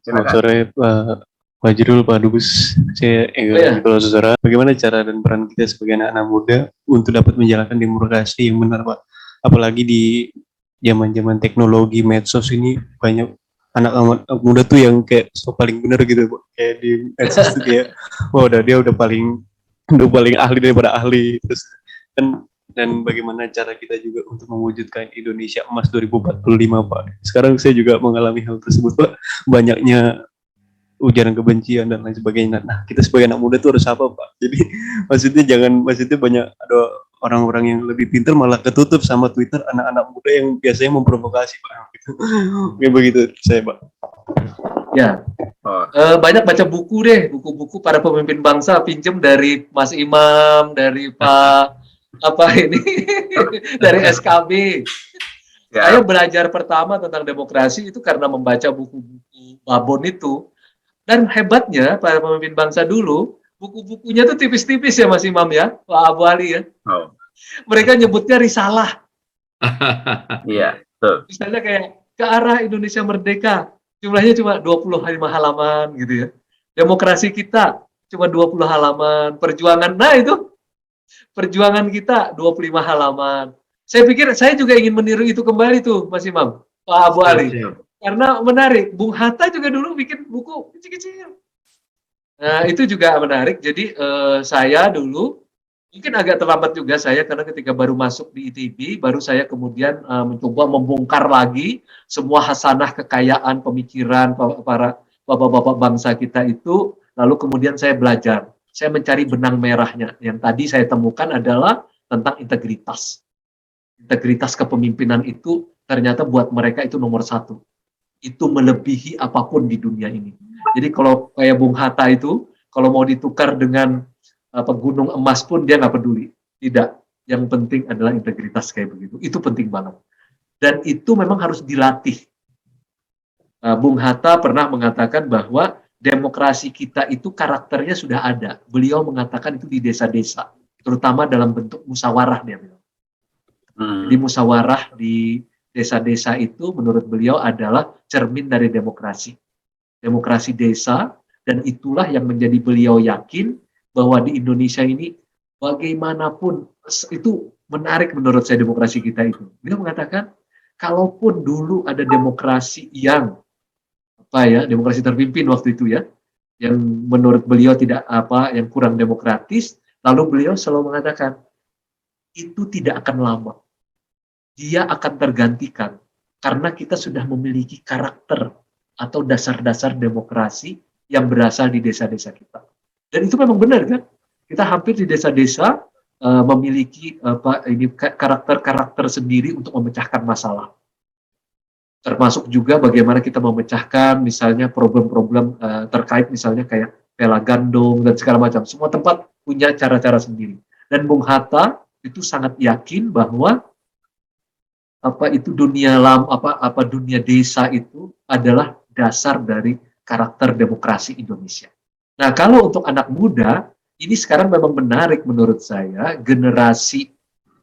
Selamat Silakan. sore Pak Jurul, Pak Dubes. Saya Oh ya, Ega Saudara. Bagaimana cara dan peran kita sebagai anak-anak muda untuk dapat menjalankan demokrasi yang benar, Pak? Apalagi di zaman-zaman teknologi medsos ini banyak anak-anak muda tuh yang kayak so paling benar gitu, Pak. Kayak di medsos tuh kayak, wah dia udah paling ahli daripada ahli. Terus dan bagaimana cara kita juga untuk mewujudkan Indonesia Emas 2045, Pak. Sekarang saya juga mengalami hal tersebut, Pak. Banyaknya ujaran kebencian dan lain sebagainya. Nah, kita sebagai anak muda itu harus apa, Pak? Jadi maksudnya banyak ada orang-orang yang lebih pintar malah ketutup sama Twitter anak-anak muda yang biasanya memprovokasi, Pak. Kayak begitu saya, Pak. ya. Banyak baca buku deh, buku-buku para pemimpin bangsa, pinjem dari Mas Imam, dari Pak apa ini, dari SKB. Saya belajar pertama tentang demokrasi itu karena membaca buku-buku Babon itu. Dan hebatnya para pemimpin bangsa dulu, buku-bukunya tuh tipis-tipis ya Mas Imam ya, Pak Abu Ali ya. Oh. Mereka nyebutnya risalah. Iya, betul. Misalnya kayak ke arah Indonesia Merdeka, jumlahnya cuma 25 halaman gitu ya. Demokrasi kita cuma 20 halaman, perjuangan, nah itu perjuangan kita 25 halaman. Saya pikir saya juga ingin meniru itu kembali tuh Mas Imam, Pak Abu Ali. Karena menarik, Bung Hatta juga dulu bikin buku kecil-kecil. Nah, itu juga menarik. Jadi saya dulu mungkin agak terlambat juga saya karena ketika baru masuk di ITB, baru saya kemudian mencoba membongkar lagi semua hasanah kekayaan pemikiran para bapak-bapak bangsa kita itu, lalu kemudian saya belajar. Saya mencari benang merahnya. Yang tadi saya temukan adalah tentang integritas. Integritas kepemimpinan itu ternyata buat mereka itu nomor satu. Itu melebihi apapun di dunia ini. Jadi kalau kayak Bung Hatta itu, kalau mau ditukar dengan gunung emas pun dia nggak peduli. Tidak. Yang penting adalah integritas kayak begitu. Itu penting banget. Dan itu memang harus dilatih. Bung Hatta pernah mengatakan bahwa demokrasi kita itu karakternya sudah ada. Beliau mengatakan itu di desa-desa, terutama dalam bentuk musyawarah dia bilang. Jadi musyawarah di desa-desa itu menurut beliau adalah cermin dari demokrasi. Demokrasi desa, dan itulah yang menjadi beliau yakin bahwa di Indonesia ini bagaimanapun itu menarik menurut saya demokrasi kita itu. Beliau mengatakan kalaupun dulu ada demokrasi yang demokrasi terpimpin waktu itu ya, yang menurut beliau tidak yang kurang demokratis, lalu beliau selalu mengatakan itu tidak akan lama, dia akan tergantikan karena kita sudah memiliki karakter atau dasar-dasar demokrasi yang berasal di desa-desa kita. Dan itu memang benar kan? Kita hampir di desa-desa memiliki karakter-karakter sendiri untuk memecahkan masalah. Termasuk juga bagaimana kita memecahkan misalnya problem-problem terkait misalnya kayak pela gandum dan segala macam. Semua tempat punya cara-cara sendiri. Dan Bung Hatta itu sangat yakin bahwa dunia desa itu adalah dasar dari karakter demokrasi Indonesia. Nah, kalau untuk anak muda, ini sekarang memang menarik menurut saya,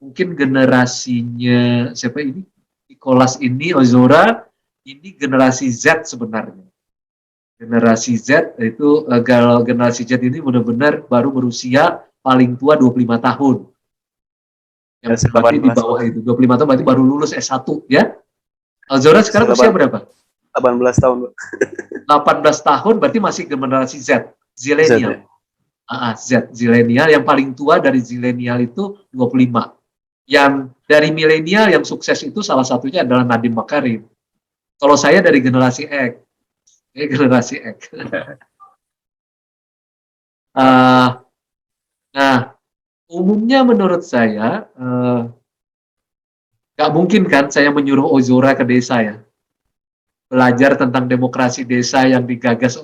mungkin generasinya siapa ini? Nicholas ini, Ozora, ini generasi Z sebenarnya. Generasi Z itu generasi Z ini benar-benar baru berusia paling tua 25 tahun. Yang berarti di bawah itu 25 tahun berarti baru lulus S1 ya. Ozora sekarang usia berapa? 18 tahun, Pak. 18 tahun berarti masih generasi Z, Zilenial. Zilenial yang paling tua dari Zilenial itu 25. Yang dari milenial yang sukses itu salah satunya adalah Nadiem Makarim. Kalau saya dari generasi X. Nah, umumnya menurut saya nggak mungkin kan saya menyuruh Ozora ke desa ya. Belajar tentang demokrasi desa yang digagas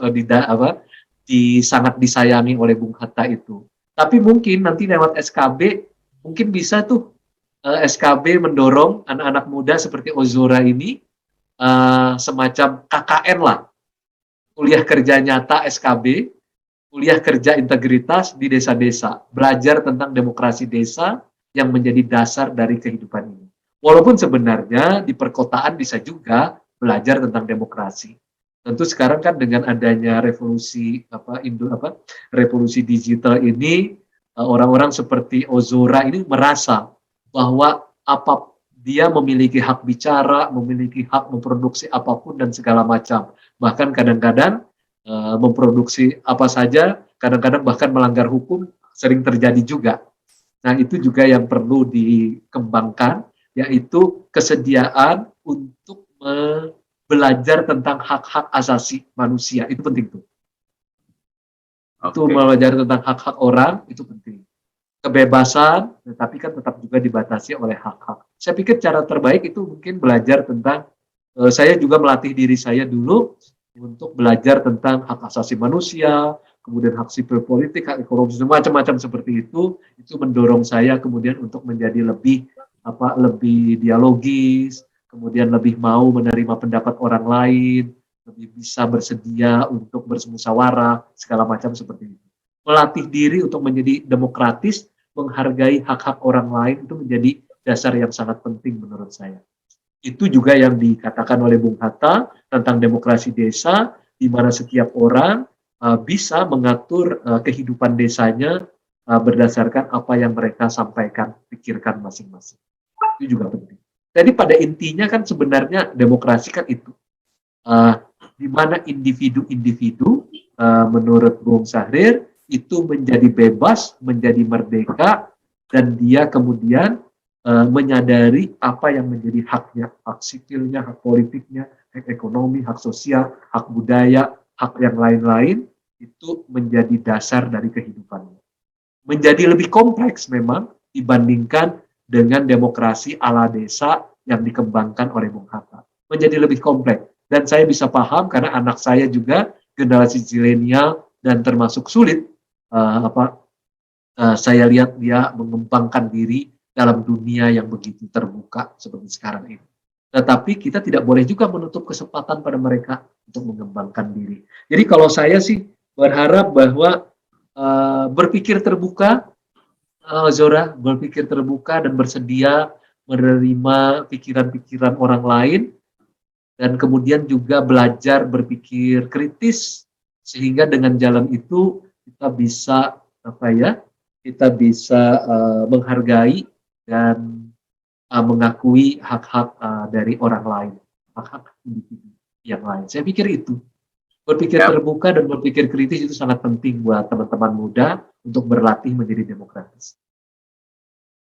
sangat disayangi oleh Bung Hatta itu. Tapi mungkin nanti lewat SKB mungkin bisa tuh SKB mendorong anak-anak muda seperti Ozora ini semacam KKN lah, kuliah kerja nyata SKB, kuliah kerja integritas di desa-desa, belajar tentang demokrasi desa yang menjadi dasar dari kehidupan ini. Walaupun sebenarnya di perkotaan bisa juga belajar tentang demokrasi. Tentu sekarang kan dengan adanya revolusi digital ini, orang-orang seperti Ozora ini merasa bahwa dia memiliki hak bicara, memiliki hak memproduksi apapun dan segala macam. Bahkan kadang-kadang memproduksi apa saja, kadang-kadang bahkan melanggar hukum sering terjadi juga. Nah, itu juga yang perlu dikembangkan, yaitu kesediaan untuk belajar tentang hak-hak asasi manusia. Itu penting tuh. Itu belajar tentang hak-hak orang, itu penting. Kebebasan, tetapi kan tetap juga dibatasi oleh hak-hak. Saya pikir cara terbaik itu mungkin belajar tentang, saya juga melatih diri saya dulu untuk belajar tentang hak asasi manusia, kemudian hak sipil politik, hak ekonomi, macam-macam seperti itu mendorong saya kemudian untuk menjadi lebih dialogis, kemudian lebih mau menerima pendapat orang lain, lebih bisa bersedia untuk bermusyawarah, segala macam seperti itu. Melatih diri untuk menjadi demokratis, menghargai hak-hak orang lain itu menjadi dasar yang sangat penting menurut saya. Itu juga yang dikatakan oleh Bung Hatta tentang demokrasi desa, di mana setiap orang bisa mengatur kehidupan desanya berdasarkan apa yang mereka sampaikan, pikirkan masing-masing. Itu juga penting. Jadi pada intinya kan sebenarnya demokrasi kan itu, di mana individu-individu menurut Bung Syahrir itu menjadi bebas, menjadi merdeka, dan dia kemudian menyadari apa yang menjadi haknya, hak sipilnya, hak politiknya, hak ekonomi, hak sosial, hak budaya, hak yang lain-lain, itu menjadi dasar dari kehidupannya. Menjadi lebih kompleks memang dibandingkan dengan demokrasi ala desa yang dikembangkan oleh Bung Hatta. Menjadi lebih kompleks. Dan saya bisa paham karena anak saya juga generasi zilenial dan termasuk sulit. Saya lihat dia mengembangkan diri dalam dunia yang begitu terbuka seperti sekarang ini. Tetapi kita tidak boleh juga menutup kesempatan pada mereka untuk mengembangkan diri. Jadi kalau saya sih berharap bahwa berpikir terbuka, Zora, berpikir terbuka dan bersedia menerima pikiran-pikiran orang lain, dan kemudian juga belajar berpikir kritis, sehingga dengan jalan itu kita bisa menghargai dan mengakui hak-hak dari orang lain, hak-hak individu yang lain. Saya pikir itu. Berpikir terbuka dan berpikir kritis itu sangat penting buat teman-teman muda untuk berlatih menjadi demokratis.